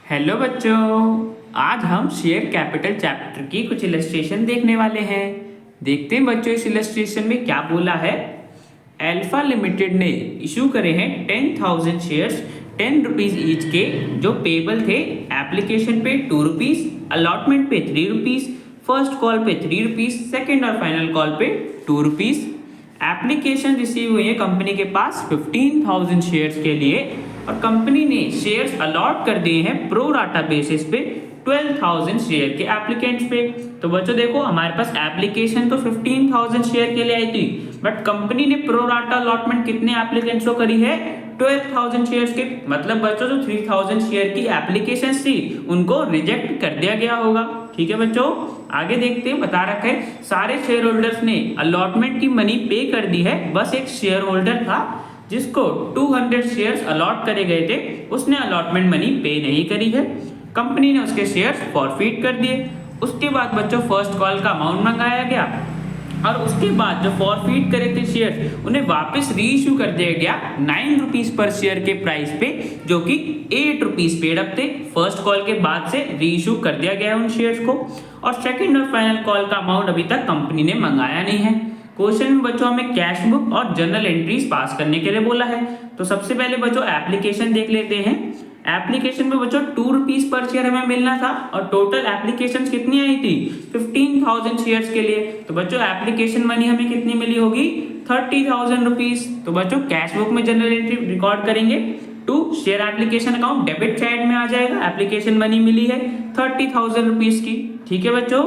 Hello बच्चों। आज हम शेयर कैपिटल चैप्टर की कुछ इलस्ट्रेशन देखने वाले हैं। देखते हैं बच्चों इस इलस्ट्रेशन में क्या बोला है। अल्फा लिमिटेड ने इशू करे हैं 10,000 शेयर्स 10 रुपीज ईच के, जो पेबल थे एप्लीकेशन पे 2 रुपीज, अलॉटमेंट पे 3 रुपीज, फर्स्ट कॉल पे 3 रुपीज, सेकेंड और फाइनल कॉल पे 2 रुपीज। एप्लीकेशन रिसीव हुई है कंपनी के पास 15,000 शेयर्स के लिए और कंपनी ने शेयर्स अलॉट कर दिए हैं प्रो राटा बेसिस पे 12,000 शेयर के एप्लीकेंट्स पे। तो बच्चों देखो, हमारे पास एप्लीकेशन तो 15,000 शेयर के लिए आई थी, बट कंपनी ने प्रो राटा अलॉटमेंट कितने एप्लीकेंट्स को करी है? 12,000 शेयर्स के। मतलब बच्चों जो 3,000 शेयर की एप्लीकेशन थी उनको रिजेक्ट कर दिया गया होगा। ठीक है बच्चों, आगे देखते हैं। बता रखा है सारे शेयर होल्डर्स ने अलॉटमेंट की मनी पे कर दी है, बस एक शेयर होल्डर था जिसको 200 शेयर्स अलॉट करे गए थे, उसने अलॉटमेंट मनी पे नहीं करी है। कंपनी ने उसके शेयर्स फॉरफिट कर दिए। उसके बाद बच्चों फर्स्ट कॉल का अमाउंट मंगाया गया और उसके बाद जो फॉरफिट करे थे शेयर उन्हें वापस री इशू कर दिया गया 9 रुपीज पर शेयर के प्राइस पे, जो कि 8 रुपीज पेड अप थे। फर्स्ट कॉल के बाद से री इशू कर दिया गया उन शेयर्स को। और सेकंड और फाइनल कॉल का अमाउंट अभी तक कंपनी ने मंगाया नहीं है। क्वेश्चन में बच्चों हमें कैश बुक और जर्नल एंट्रीज पास करने के लिए बोला है। तो सबसे पहले बच्चों एप्लीकेशन देख लेते हैं। एप्लीकेशन में बच्चों 2 रुपीज पर शेयर हमें मिलना था और टोटल एप्लीकेशन कितनी आई थी? 15,000 शेयर्स के लिए। तो बच्चों एप्लीकेशन मनी हमें कितनी मिली होगी? 30,000 रुपीज। तो बच्चों कैश बुक में जनरल एंट्री रिकॉर्ड करेंगे to share application account, debit side में आ जाएगा। एप्लीकेशन मनी मिली है 30,000 रुपीज की। ठीक है बच्चों,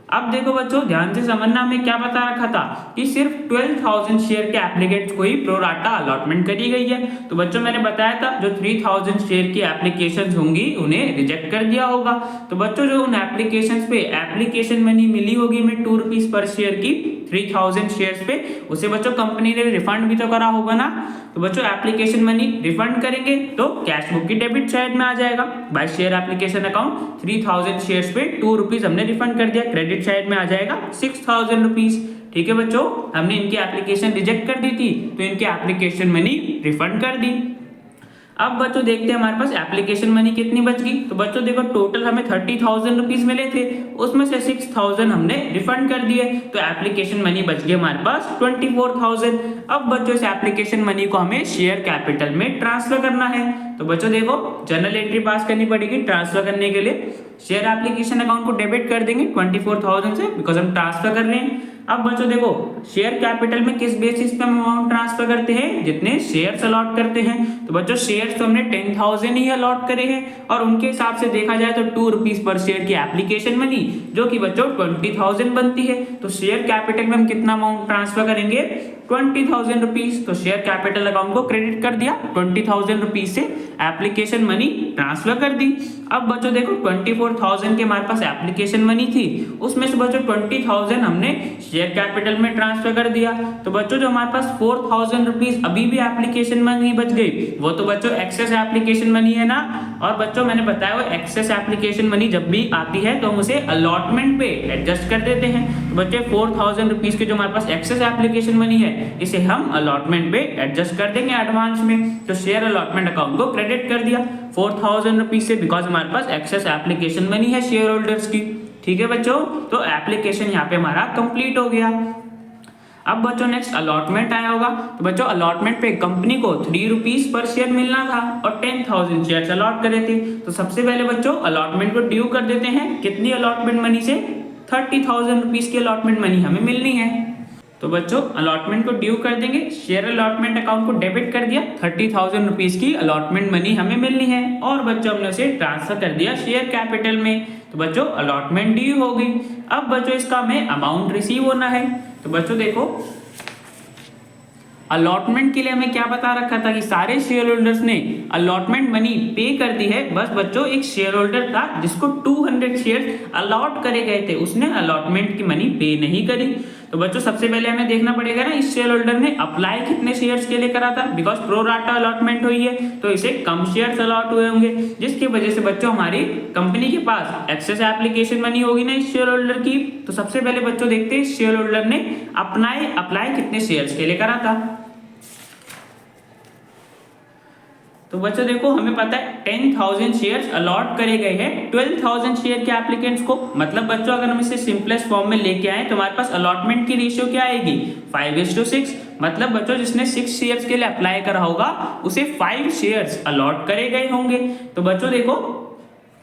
अब देखो बच्चों ध्यान से समझना, हमें क्या बता रखा था कि सिर्फ 12,000 शेयर के एप्लीकेट्स को ही प्रो राटा अलॉटमेंट करी गई है। तो बच्चों मैंने बताया था जो 3,000 शेयर की एप्लीकेशंस होंगी उन्हें रिजेक्ट कर दिया होगा। तो बच्चों जो उन एप्लीकेशंस पे एप्लीकेशन मनी मिली होगी हमें 2 रुपीज पर शेयर की 3,000 शेयर्स पे, उसे बच्चों कंपनी ने रिफंड भी तो करा होगा ना। तो बच्चों एप्लीकेशन मनी रिफंड करेंगे तो कैश बुक की डेबिट साइड में आ जाएगा। By share application account 3,000 shares पे 2 रुपीज हमने रिफंड कर दिया, क्रेडिट साइड में आ जाएगा 6,000 रुपीज। ठीक है बच्चों, हमने इनकी एप्लीकेशन रिजेक्ट कर दी थी तो इनकी एप्लीकेशन मनी रिफंड कर दी। अब बच्चों देखते हैं हमारे पास एप्लीकेशन मनी कितनी बच गई। तो बच्चों देखो टोटल हमें 30,000 रुपीज मिले थे, उसमें से 6,000 हमने रिफंड कर दिए, तो एप्लीकेशन मनी बच गई हमारे पास 24,000। अब बच्चों इस एप्लीकेशन मनी को हमें शेयर कैपिटल में ट्रांसफर करना है। तो बच्चों देखो जर्नल एंट्री पास करनी पड़ेगी ट्रांसफर करने के लिए। शेयर एप्लीकेशन अकाउंट को डेबिट कर देंगे 24,000 से, बिकॉज हम ट्रांसफर कर रहे हैं। अब बच्चों देखो शेयर कैपिटल में किस बेसिस पे हम अमाउंट ट्रांसफर करते हैं? जितने शेयर्स अलॉट करते हैं। तो बच्चों शेयर्स तो हमने 10,000 ही अलॉट करे हैं और उनके हिसाब से देखा जाए तो 2 रुपीज पर शेयर की एप्लीकेशन मनी जो कि बच्चों 20,000 बनती है। तो शेयर कैपिटल में हम कितना अमाउंट ट्रांसफर करेंगे? 20,000 रुपीज। तो शेयर कैपिटल अकाउंट को क्रेडिट कर दिया 20,000 रुपीज से, एप्लीकेशन मनी ट्रांसफर कर दी। अब बच्चों देखो 24,000 के हमारे पास एप्लीकेशन मनी थी, उसमें से बच्चों 20,000 हमने शेयर कैपिटल में ट्रांसफर कर दिया। तो बच्चों जो हमारे पास 4,000 रुपीज अभी भी एप्लीकेशन मनी बच गई, वो तो बच्चों एक्सेस एप्लीकेशन मनी है ना। और बच्चों मैंने बताया वो एक्सेस एप्लीकेशन मनी जब भी आती है तो हम उसे अलॉटमेंट पे एडजस्ट कर देते हैं। तो बच्चे 4,000 रुपीज की जो हमारे पास एक्सेस एप्लीकेशन मनी है इसे हम अलॉटमेंट पे एडजस्ट कर देंगे एडवांस में। तो शेयर अलॉटमेंट अकाउंट को क्रेडिट कर दिया 4,000 रुपीज से, बिकॉज हमारे पास एक्सेस एप्लीकेशन मनी है शेयर होल्डर्स की। ठीक है बच्चों, तो एप्लीकेशन यहाँ पे हमारा कंप्लीट हो गया। अब बच्चों नेक्स्ट अलॉटमेंट आया होगा। तो बच्चों अलॉटमेंट पे कंपनी को 3 रुपीज पर शेयर मिलना था और 10,000 शेयर अलॉट करे थे। तो सबसे पहले बच्चों अलॉटमेंट को ड्यू कर देते हैं। कितनी अलॉटमेंट मनी से? 30,000 रुपीज की अलॉटमेंट मनी हमें मिलनी है। तो बच्चों अलॉटमेंट को ड्यू कर देंगे, शेयर अलॉटमेंट अकाउंट को डेबिट कर दिया 30,000 रुपीज की अलॉटमेंट मनी हमें मिलनी है और बच्चों हमने उसे ट्रांसफर कर दिया शेयर कैपिटल में। तो बच्चों अलॉटमेंट ड्यू हो गई। अब बच्चों इसका हमें अमाउंट रिसीव होना है। तो बच्चों देखो अलॉटमेंट के लिए हमें क्या बता रखा था कि सारे शेयर होल्डर्स ने अलॉटमेंट मनी पे कर दी है, बस बच्चों एक शेयर होल्डर था जिसको 200 शेयर अलॉट करे गए थे, उसने अलॉटमेंट की मनी पे नहीं करी। तो बच्चों सबसे पहले हमें देखना पड़ेगा ना इस शेयर होल्डर ने अप्लाई कितने शेयर्स के लिए करा था, बिकॉज प्रो राटा अलॉटमेंट हुई है तो इसे कम शेयर्स अलॉट हुए होंगे, जिसकी वजह से बच्चों हमारी कंपनी के पास एक्सेस एप्लीकेशन मनी होगी ना इस शेयर होल्डर की। तो सबसे पहले बच्चों देखते हैं शेयर होल्डर ने अप्लाई कितने शेयर्स के लिए करा था। तो बच्चों देखो हमें पता है 10,000 शेयर्स अलॉट करे गए हैं 12,000 शेयर के एप्लीकेंट्स को। मतलब बच्चों अगर हम इसे सिंपलेस्ट फॉर्म में लेके आए तो हमारे पास अलॉटमेंट की रेशियो क्या आएगी 5:6। मतलब बच्चों जिसने 6 शेयर्स के लिए अप्लाई करा होगा उसे 5 शेयर्स अलॉट करे गए होंगे। तो बच्चों देखो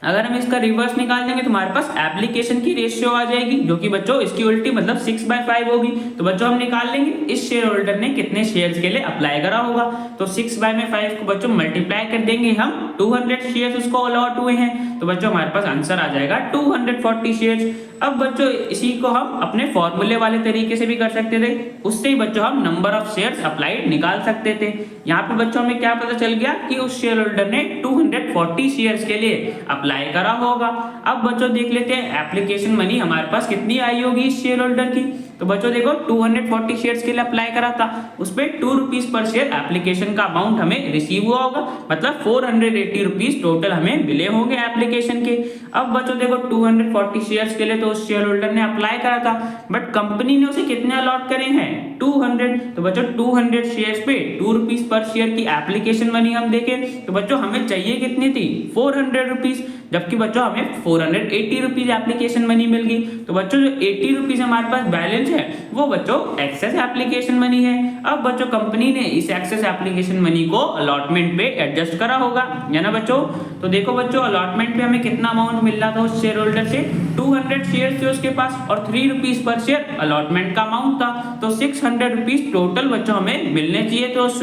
अगर हम इसका रिवर्स निकाल देंगे तो हमारे पास एप्लीकेशन की रेशियो आ जाएगी जो कि बच्चों इसकी उल्टी मतलब 6/5 होगी। तो बच्चों हम निकाल लेंगे इस शेयर होल्डर ने कितने शेयर्स के लिए अप्लाई करा होगा। तो 6/5 को बच्चों मल्टीप्लाई कर देंगे हम 200 शेयर्स उसको अलॉट हुए हैं। तो बच्चों हमारे पास आंसर आ जाएगा 240 शेयर्स। अब बच्चों इसी को हम अपने फॉर्मूले वाले तरीके से भी कर सकते थे, उससे ही बच्चों हम नंबर ऑफ शेयर्स अप्लाइड निकाल सकते थे। यहाँ पे बच्चों हमें क्या पता चल गया कि उस शेयर होल्डर ने 240 शेयर्स के लिए अप्लाई करा होगा। अब बच्चों देख लेते हैं एप्लीकेशन मनी हमारे पास कितनी आई होगी इस शेयर होल्डर की। तो बच्चों देखो 240 शेयर्स के लिए अप्लाई करा था, उस पर 2 रुपीज पर शेयर एप्लीकेशन का अमाउंट हमें रिसीव हुआ होगा, मतलब 480 रुपीज टोटल हमें मिले होंगे एप्लीकेशन के। अब बच्चों देखो 240 शेयर्स के लिए तो उस शेयर होल्डर ने अप्लाई करा था, बट कंपनी ने उसे कितने अलॉट करे हैं 200। तो बच्चों 200 शेयर्स पे 2 रुपीज पर शेयर की एप्लीकेशन मनी हम देखें तो बच्चों हमें चाहिए कितनी थी 400 रुपीज, जबकि बच्चों हमें 480 रुपीज एप्लीकेशन मनी मिल गई। तो बच्चों जो 80 रुपीज हमारे पास बैलेंस है वो बच्चों एक्सेस एप्लीकेशन मनी है। अब बच्चों कंपनी ने इस एक्सेस एप्लीकेशन मनी को अलॉटमेंट पे एडजस्ट करा होगा, है ना बच्चों। तो देखो बच्चों अलॉटमेंट पे हमें कितना अमाउंट मिल रहा था उस शेयर होल्डर से 200 शेयर थे उसके पास और 3 रुपीज पर शेयर अलॉटमेंट का अमाउंट था। तो 600 रुपीज टोटल बच्चों हमें मिलने चाहिए थे उस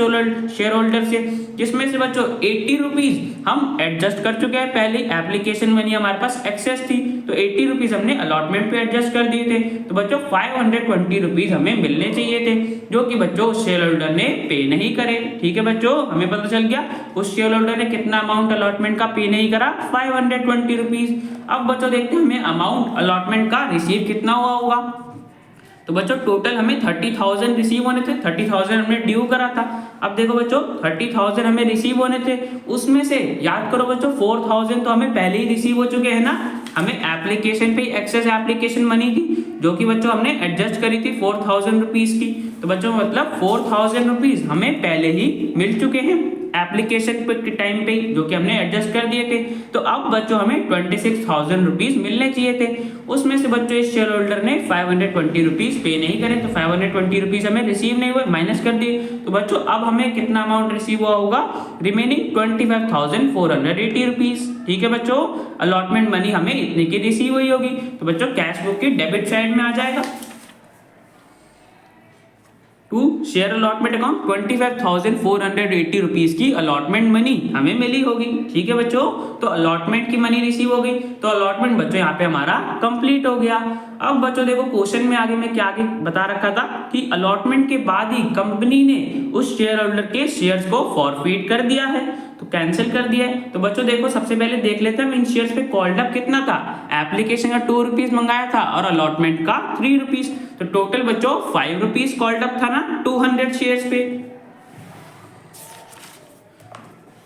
शेयर होल्डर से, जिसमें से बच्चों 80 रुपीज हम एडजस्ट कर चुके हैं, पहले एप्लीकेशन मनी हमारे पास एक्सेस थी तो 80 रुपीज हमने अलॉटमेंट पे एडजस्ट कर दिए थे। तो बच्चों 520 रुपीज हमें मिलने चाहिए थे जो कि बच्चों उस शेयर होल्डर ने पे नहीं करे। ठीक है बच्चों, हमें पता चल गया उस शेयर होल्डर ने कितना अमाउंट अलॉटमेंट का पे नहीं करा 520 रुपीज। अब बच्चों देखते हैं हमें अमाउंट अलॉटमेंट का रिसीव कितना हुआ होगा। तो बच्चों टोटल हमें 30,000 रिसीव होने थे, 30,000 हमने ड्यू करा था। अब देखो बच्चों 30,000 हमें रिसीव होने थे, उसमें से याद करो बच्चों 4,000 तो हमें पहले ही रिसीव हो चुके हैं ना, हमें एप्लीकेशन पे एक्सेस एप्लीकेशन मनी थी जो कि बच्चों हमने एडजस्ट करी थी 4,000 रुपीज की। तो बच्चों मतलब 4,000 रुपीज हमें पहले ही मिल चुके हैं एप्लीकेशन के टाइम पे जो कि हमने एडजस्ट कर दिए थे। तो अब बच्चों हमें 26,000 रुपीज मिलने चाहिए थे, उसमें से बच्चों इस शेयर होल्डर ने 520 रुपीज पे नहीं करे तो 520 रुपीज हमें रिसीव नहीं हुए, माइनस कर दिए। तो बच्चों अब हमें कितना अमाउंट रिसीव हुआ होगा रिमेनिंग 25,480 रुपीज। ठीक है बच्चों, अलॉटमेंट मनी हमें इतने की रिसीव हुई होगी। तो बच्चों कैश बुक की डेबिट साइड में आ जाएगा to share allotment account 25,480 rupees की अलॉटमेंट मनी हमें मिली होगी। ठीक है बच्चों, तो अलॉटमेंट की मनी रिसीव हो गई, तो अलॉटमेंट बच्चों यहाँ पे हमारा कंप्लीट हो गया। अब बच्चों देखो क्वेश्चन में आगे मैं क्या आगे बता रखा था कि अलॉटमेंट के बाद ही कंपनी ने उस शेयर होल्डर के शेयर्स को फॉरफिट कर दिया है, तो कैंसिल कर दिया है। तो बच्चों देखो सबसे पहले देख लेते हैं इन शेयर्स पे कॉल्ड अप कितना था। एप्लीकेशन का 2 रुपीज मंगाया था और अलॉटमेंट का 3 रुपीज, तो टोटल बच्चों 5 रुपीज कॉल्ड अप था ना 200 शेयर्स पे।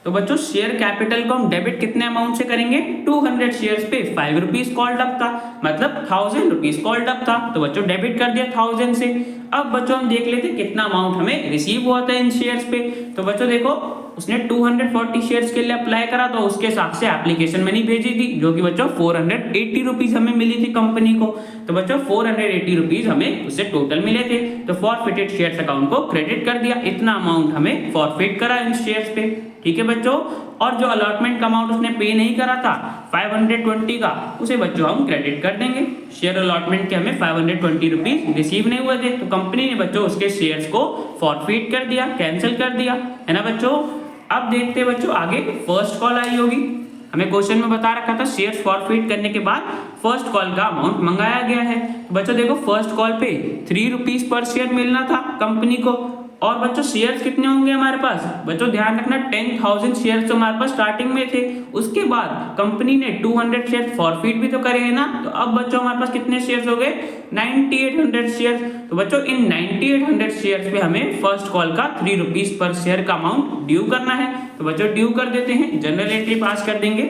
तो बच्चों शेयर कैपिटल को हम डेबिट कितने अमाउंट से करेंगे 200 शेयर्स पे 5 रुपीज कॉल्ड अप था, मतलब 1000 रुपीज कॉल्ड अप था, तो बच्चों डेबिट कर दिया 1000 से। अब बच्चों हम देख लेते कितना अमाउंट हमें रिसीव हुआ था इन शेयर्स पे। तो बच्चों देखो उसने 240 शेयर्स के लिए अप्लाई करा तो उसके हिसाब से एप्लीकेशन मनी भेजी थी जो कि बच्चों 480 रुपीज हमें मिली थी कंपनी को। तो बच्चों 480 रुपीज हमें उससे टोटल मिले थे, तो फॉरफिटेड शेयर्स अकाउंट को क्रेडिट कर दिया, इतना अमाउंट हमें फॉरफिट करा इन शेयर्स पे। ठीक है बच्चों, और जो अलॉटमेंट का अमाउंट उसने पे नहीं करा था 520 का, उसे बच्चों हम क्रेडिट कर देंगे। शेयर अलॉटमेंट के हमें 520 रुपीज रिसीव नहीं हुए थे, तो कंपनी ने बच्चों उसके शेयर्स को फॉरफिट कर दिया, कैंसिल कर दिया, है ना बच्चों। अब देखते हैं बच्चों आगे फर्स्ट कॉल आई होगी, हमें क्वेश्चन में बता रखा था शेयर्स फॉरफिट करने के बाद फर्स्ट कॉल का अमाउंट मंगाया गया है। तो बच्चों देखो फर्स्ट कॉल पे 3 रुपीज पर शेयर मिलना था कंपनी को, और बच्चों शेयर्स कितने होंगे हमारे पास, बच्चों ध्यान रखना 10,000 शेयर्स तो हमारे पास स्टार्टिंग में थे, उसके बाद कंपनी ने 200 शेयर फॉरफिट भी तो करे हैं ना, तो अब बच्चों हमारे पास कितने शेयर्स हो गए 9800 शेयर्स। तो बच्चों इन 9800 शेयर्स पे हमें फर्स्ट कॉल का 3 रुपीज पर शेयर का अमाउंट ड्यू करना है। तो बच्चों ड्यू कर देते हैं, जनरल एंट्री पास कर देंगे।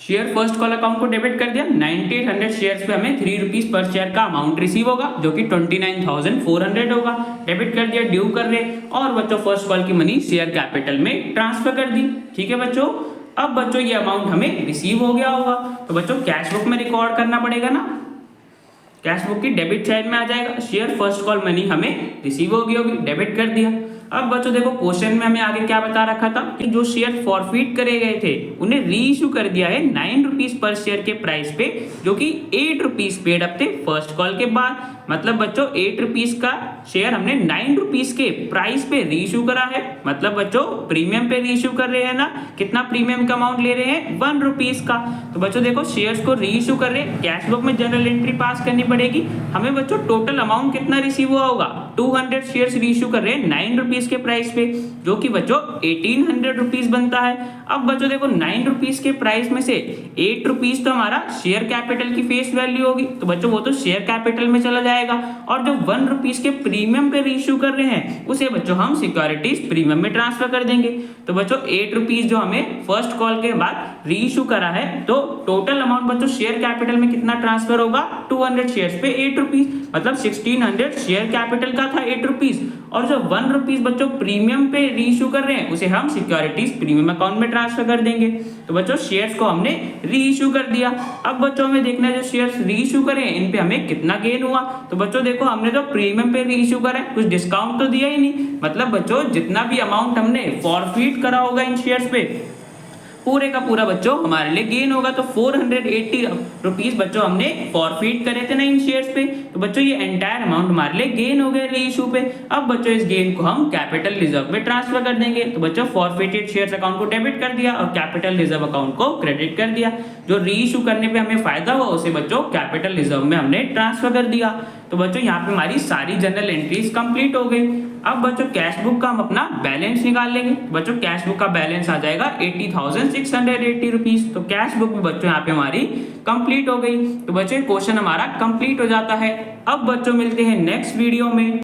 शेयर फर्स्ट कॉल अकाउंट को डेबिट कर दिया। 9800 शेयर्स पे हमें 3 रुपीज पर शेयर का अमाउंट रिसीव होगा जो कि 29,400 होगा। डेबिट कर दिया, ड्यू कर रहे, और बच्चों फर्स्ट कॉल की मनी शेयर कैपिटल में ट्रांसफर कर दी। ठीक है बच्चों, अब बच्चों ये अमाउंट हमें रिसीव हो गया होगा, तो बच्चों कैश बुक में रिकॉर्ड करना पड़ेगा ना। कैश बुक की डेबिट साइड में आ जाएगा, शेयर फर्स्ट कॉल मनी हमें रिसीव हो गई होगी, डेबिट कर दिया। अब बच्चों देखो क्वेश्चन में हमें आगे क्या बता रखा था कि जो शेयर फॉरफिट करे गए थे उन्हें री इशू कर दिया है 9 रुपीज पर शेयर के प्राइस पे, जो कि 8 रुपीज पेड अप थे फर्स्ट कॉल के बाद। मतलब बच्चों 8 रुपीज का शेयर हमने 9 रुपीज के प्राइस पे री इशू करा है। मतलब बच्चों प्रीमियम पे री इशू कर रहे हैं ना। कितना प्रीमियम का अमाउंट ले रहे हैं? 1 रुपीज का। तो बच्चों देखो शेयर्स को री इशू कर रहे हैं, कैश बुक में जनरल एंट्री पास करनी पड़ेगी। हमें बच्चों टोटल अमाउंट कितना रिसीव हुआ होगा? 200 शेयर्स री इशू कर रहे हैं 9 रुपीज के प्राइस पे, जो कि बच्चों 1800 रुपीज बनता है। अब बच्चों देखो 9 रुपीज के प्राइस में से 8 रुपीज तो हमारा शेयर कैपिटल की फेस वैल्यू होगी, तो बच्चों वो तो शेयर कैपिटल में चला जाएगा। और जो 1 रुपीज के प्रीमियम पे रीइश्यू कर रहे हैं उसे बच्चों हम सिक्योरिटीज प्रीमियम में ट्रांसफर कर देंगे। तो बच्चों 8 रुपीज जो हमें फर्स्ट कॉल के बाद रीइश्यू करा है, तो टोटल अमाउंट बच्चों शेयर कैपिटल में कितना ट्रांसफर होगा? 200 शेयर्स पे 8 रुपीज, मतलब 1600 शेयर कैपिटल का था 8 रुपीज। और जो 1 रुपीज बच्चों प्रीमियम पे रीइश्यू कर रहे हैं उसे हम सिक्योरिटीज प्रीमियम अकाउंट में ट्रांसफर कर देंगे। तो बच्चों शेयर्स को हमने रीइश्यू कर दिया। अब बच्चों हमें देखना है जो शेयर्स रीइश्यू करें इन पे हमें कितना गेन हुआ। तो बच्चों देखो हमने तो प्रीमियम पे रीइश्यू करा है, कुछ डिस्काउंट तो दिया ही नहीं। मतलब बच्चों जितना भी अमाउंट हमने फॉरफिट करा होगा इन शेयर्स पे पूरे का पूरा बच्चों हमारे लिए गेन होगा। तो 480 रुपीज बच्चों हमने फॉरफिट करे थे ना इन शेयर्स पे, तो बच्चों ये एंटायर अमाउंट हमारे लिए गेन हो गया रीइश्यू पे। अब बच्चों इस गेन को हम कैपिटल रिजर्व में ट्रांसफर कर देंगे। तो बच्चों फॉरफिटेड शेयर्स अकाउंट को डेबिट कर दिया और कैपिटल रिजर्व अकाउंट को क्रेडिट कर दिया। जो रीइश्यू करने पे हमें फायदा हुआ उसे बच्चों कैपिटल रिजर्व में हमने ट्रांसफर कर दिया। तो बच्चों यहाँ पे हमारी सारी जनरल एंट्रीज कंप्लीट हो गई। अब बच्चों कैश बुक का हम अपना बैलेंस निकाल लेंगे। बच्चों कैश बुक का बैलेंस आ जाएगा 80,680 रुपीज। तो कैश बुक में बच्चों यहाँ पे हमारी कंप्लीट हो गई। तो बच्चों क्वेश्चन हमारा कंप्लीट हो जाता है। अब बच्चों मिलते हैं नेक्स्ट वीडियो में।